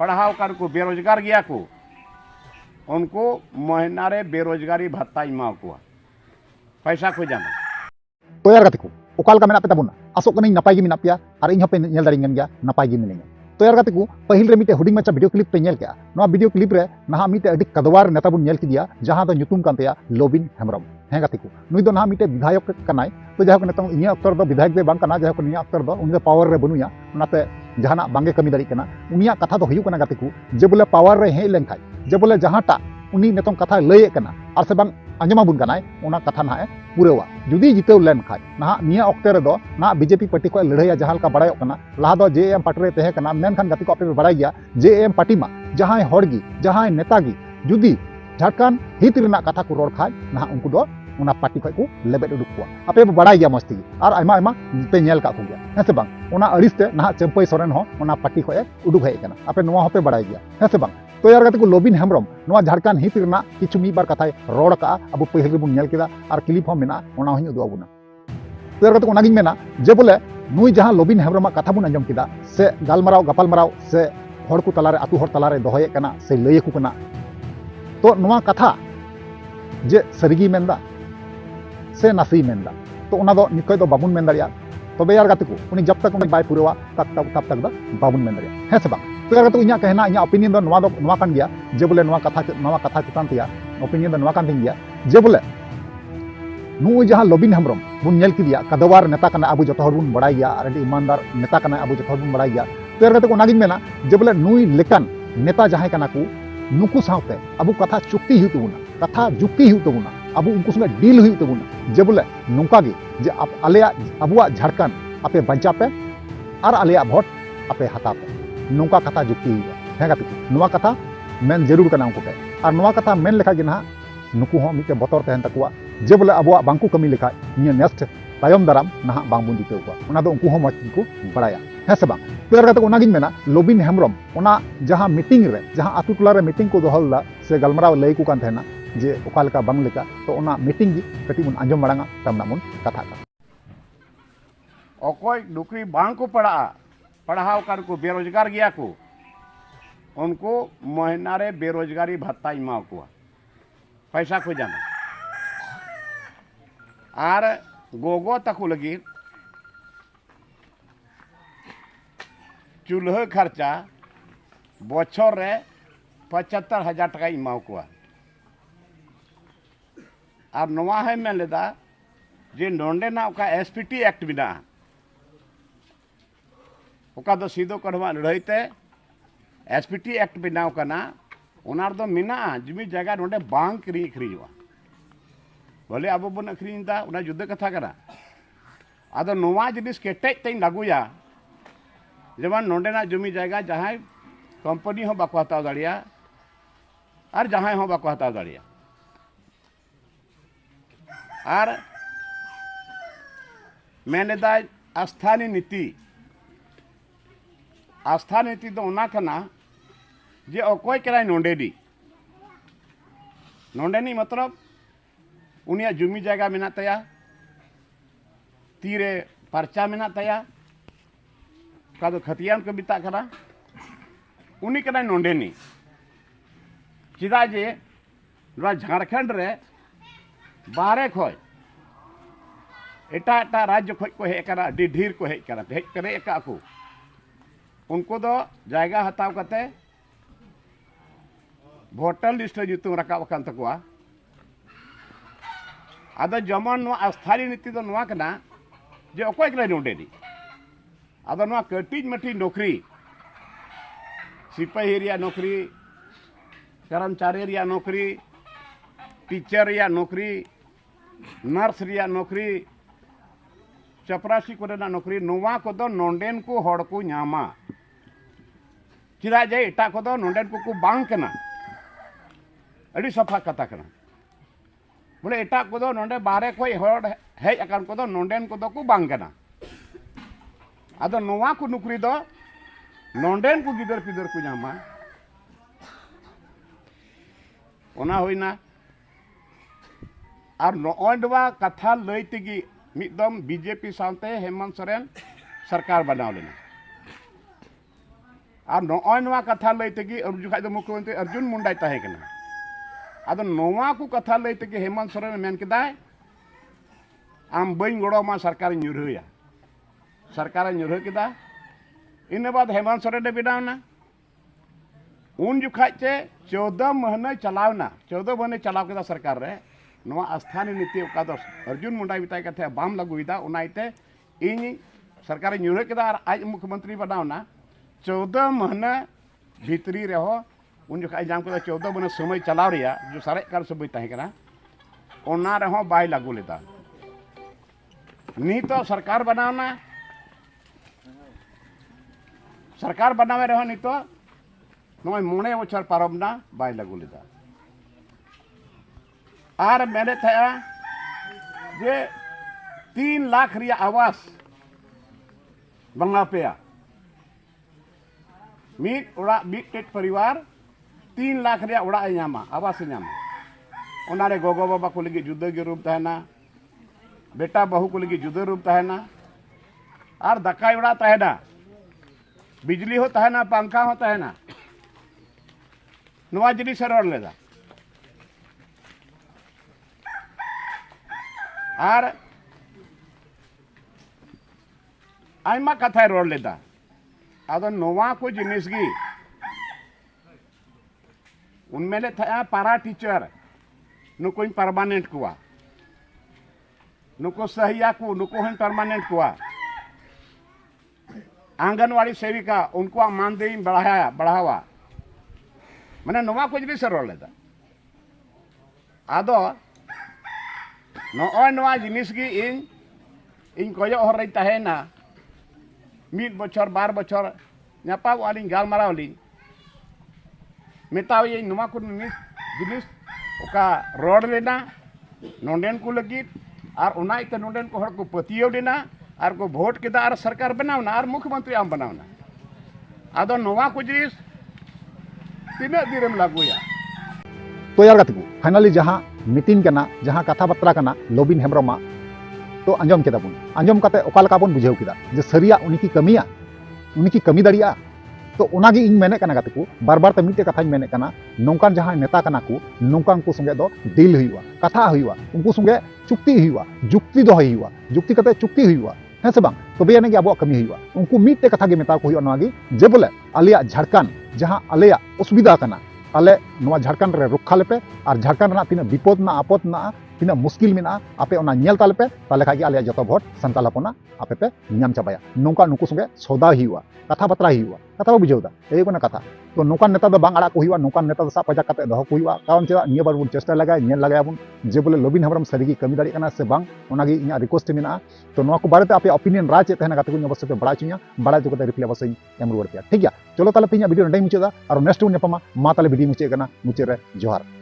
पढ़ाव कर को बेरोजगार गया को उनको महीना रे बेरोजगारी भत्ता इमा को पैसा को जाना तो यार गतिको ओकाल का मेना पे तबुना आसोक कनी नपाय गी मेना पिया और इन हपे नेल दारिंगन गया नपाय गी मिनेगा तो यार गतिको पहिल रे मिटे हुडिंग मचा वीडियो क्लिप पे नेल क्या नवा वीडियो क्लिप रे नहा मिटे अडी कदवार नेता बुन नेल किदिया जहां दो ᱧᱩᱛᱩᱢ कान तया लोबिन हेम्ब्रम हैं गतिको नुई दो नहा मिटे विधायक कनाय तो जहां नतंग इनिया अक्तर दो विधायक दे बांग कना जहां निया अक्तर दो उनी पावर रे बनुया उनाते जहाना बांगे कमी दाड़ी कना उनिया कथा दो हुयु कना गतिको जे बोले पावर रे हे लेंखाय जे बोले जहांटा उनी नतंग कथा लये कना और से बांग आंजमा बुन कनाय उना कथा ना पूरेवा जुदी जितेव लेन खाय ना निया अक्ते रे दो ना बीजेपी पार्टी को लड़ाइया जहां का बड़ाय कना लहा दो जेएम पार्टी रे तहे कना मेनखान गति को अपने बड़ाय गया जेएम पार्टी मा जहां हड़गी जहां नेतागी जुदी झारखंड हित रेना कथा को रोड खाय ना उनको दो उना पार्टी को लेबेट उडुक को अपे बड़ाय गया मस्ती और आयमा आयमा पे नेल का को गया है से बांग उना अड़िसते ना चंपई सोरेन हो उना पार्टी को उडुक हे कना अपे नवा होपे बड़ाय गया है से बांग तो यार गति को लोबिन हेम्ब्रम नवा झारखंड हित रेना किछु मी बार कथाय रोड का अब पहिल बुन नेल केदा और क्लिप हो मेना उना हई उदु आबुना तो यार गति को नागिन मेना जे बोले नुई जहां लोबिन हेम्ब्रम कथा बुन अंजम केदा से गालमाराव गपाल माराव से हड़ को तलारे आतु हड़ तलारे दोहये कना से लय को कना तो नवा कथा जे सरिगी मेंदा से नासी मेंदा तो उना दो निखय दो बाबुन मेन दाड़िया तबे यार गति को उनी जब तक उनी बाय पुरेवा तब तक दो बाबुन मेन दाड़िया है से बांग तो यार गति को इना कहना इना ओपिनियन दो नवा कान गया जे बोले नवा कथा चितान तिया ओपिनियन दो नवा कान थिंग गया जे बोले नु जहां लोबिन हेम्ब्रम बुन नेल किदिया कदवार नेता कना अबु जतो हर बुन बड़ाय गया और ईमानदार नेता कना अबु जतो हर बुन बड़ाय गया तो यार गति को नागिन मेना जे बोले नुई लेकान नेता जहां कना को नुकु सावते अबु कथा चुक्ति हुई तबुना कथा जुक्ति हुई तबुना अबु उनको संगे डील हुई तबुना जे बोले नोंका गे जे आलेया अबुआ झारखंड आपे बंचा पे और आलेया भोट आपे हता पे नोंका कथा जुक्ति हुई है गति को नवा कथा मेन जरूर कना उनको पे और नवा कथा मेन लेखा गे ना नुकु हो मिटे बतर तहन तकुआ जे बोले अबुआ बांकु कमी लेखा निया नेक्स्ट तायम दाराम ना बांग बुन जिते को उना दो उनको हो मत को बड़ाया है से बांग तो यार गति को नागिन मेना लोबिन हेम्ब्रम उना जहां मीटिंग रे जहां आतु टोला रे मीटिंग को दोहलदा से गलमराव लय को कान थेना जे ओका लेका बांग लेका तो उना मीटिंग गी कटी बुन आंजम मांगा तमना मुन कथा का अकोय नौकरी बांग को पढ़ाव कर को बेरोजगार गया को उनको महीना रे बेरोजगारी भत्ता इमा को पैसा को जाना और गोगो तक लगी चूल्हा खर्चा बछर रे 75,000 टका इमा को और नवा है मेन लेदा जे नोंडे ना ओका एसपीटी एक्ट बिना ओका दो सीधो कढ़वा लड़ाईते एसपीटी एक्ट बिना कना उनार दो मिना जमी जगह नोंडे बांग करी अखरीवा बोले अब बन अखरीदा उना जुद्ध कथा करा आदो नवा जिनिस केटेज तेन लागुया जेमन नोंडे ना जमी जगह जहां कंपनी हो बाको हताव दाड़िया और जहां हो बाको हताव दाड़िया और मैंने स्थानीय नीति तो उना कना जे अकोय करा नोंडेनी मतलब उनिया जमी जगह मेना तया तीरे परचा मेना तया का दो खतियान को बिता करा उनी कना नोंडेनी चिदा जे झारखंड रे बाहरे खोय एटा राज्य खोज को हेज करा ढेर को हेज करा हेज करे एका को उनको दो जायगा हताव कते वोटर लिस्ट ᱧᱩᱛᱩᱢ रकाब कान तकुआ आदो जमन नो स्थानीय नीति दो नवा कना जे अकोय करा नोंडेनी आदो नवा कटिज मठी नौकरी सिपाही रिया नौकरी कर्मचारी रिया नौकरी टीचर रिया नौकरी नर्स रिया नौकरी चपरासी को नौकरी नवा को दो नोंडेन को हड़ को नामा चिदा जे एटा को दो नोंडेन को बांग कना अड़ी सफा कथा कना बोले एटा को दो नोंडे बाहरे को हड़ हेज अकान को दो नोंडेन को दो को बांग कना आदो नवा को नौकरी दो नोंडेन को गिदर पिदर को नामा ओना होइना और नोंडवा कथा लय तेगी मिदम बीजेपी साथे हेमंत सोरेन सरकार बनाव लेना और नॉय नवा कथा लई तेगी और जुखाय दो मुख्यमंत्री अर्जुन मुंडा तहे कना आदो नवा को कथा लई तेगी हेमंत सोरेन मेन केदाय आम बई गड़ोमा सरकार ᱧᱩᱨᱦᱟᱹᱭᱟ सरकार ᱧᱩᱨᱦᱟᱹ केदा इन बाद हेमंत सोरेन बिनावना उन जुखाय चे 14 महीने चलावना 14 महीने चलाव केदा सरकार रे नवा स्थानीय नीति का दो अर्जुन मुंडा बिताय कथे बाम लागुइदा उनाइते इन सरकार ᱧᱩᱨᱦᱟᱹ केदा और आज मुख्यमंत्री बनावना 14 महीने भीतरी रहो उन जुखाय जाम केदा 14 महीने समय चलाव रिया जो सारे कार समय तहे कना ओना रहो बाय लागू लेदा नी तो सरकार बनावना सरकार बनावे रहो नी तो नॉय मोने बछर पारमना बाय लागू लेदा और मेरे था जे 3 लाख रिया आवास बंगा पेया मीट उड़ा मीट परिवार 3 लाख रिया उड़ा नामा आवास नामा उनारे गोगो बाबा को लगी जुदा के रूप तहना बेटा बहू को लगी जुदा रूप तहना और दकाई उड़ा तहना बिजली हो तहना पंखा हो तहना नवा जिनिस से रोड लेदा और आयमा कथा रोड लेदा आदो नवा को जिनिस गी उनमें ले था पारा टीचर नुको परमानेंट कुआ नुको सहिया को नुको हन परमानेंट कुआ आंगनवाड़ी सेविका उनको मानदेय बढ़ावा मैंने नवा को जिनिस रोड लेदा आदो नॉय नवा जिनिस गी इन कोयो हर रही तहेना 1 बछर 2 बछर नापा वाली गालमारावली मेतावे नवा को जिनिस ओका रोड लेना नोंडेन को लगी और उनाइते नोंडेन को हर को पतियो देना और को वोट केदा और सरकार बनावना और मुख्यमंत्री आम बनावना आदो नवा को जिनिस तीना दिरम लागुया तो यार गाते को फाइनली जहां मीटिंग कना जहां कथा बत्रा कना लोबिन हेमब्रमा तो आंजम केदा बुन आंजम काते ओकालका बुन बुझेव केदा जे सरिया उनकी कमिया उनकी कमी दाड़िया तो उनागी इन मेने कना गाते को बार बार ते मिटे कथा मेने कना नोंकान जहां नेता कना को नोंकान को संगे दो डील हुआ कथा हुआ उनको संगे चुक्ति हुआ जुक्ति दो हुआ जुक्ति कते चुक्ति हुआ है से बांग तो बेने के अब कमी हुआ उनको मिटे कथा के मेता को हुआ नवागी जे बोले आलिया झारखंड जहां आलिया असुविधा कना आले नवा झारखंड रे रुखा लेपे और झारखंड ना तीना विपद ना आपद ना तीना मुश्किल में आपे ओना नेल तालेपे ताले खागी आले जतो भोट संताल हपना आपे पे नाम चाबाया नोंका नुकु संगे सौदा हुआ कथा बतरा हुआ कथा बुझेवदा एई कोना कथा तो नोंकान नेता दो बांग आड़ा को हुआ नोंकान नेता दो सा पजा काते दहो को हुआ कारण चेदा निया बार बुन चेष्टा लगाय नेल लगाया बुन जे बोले लोबिन हेमब्रम सरीगी कमी दाड़ी कना से बांग ओनागी इना रिक्वेस्ट मेना तो नवा को बारेते आपे ओपिनियन राय चे तहना काते को अवश्य पे बड़ा चुनिया बड़ा जो कते रिप्लाई अवश्य एम रुवाड़ पे ठीक गया चलो ताले तीना वीडियो नडे मुचेदा और नेक्स्ट वीडियो मा ताले वीडियो मुचे कना मुचे रे जोहार।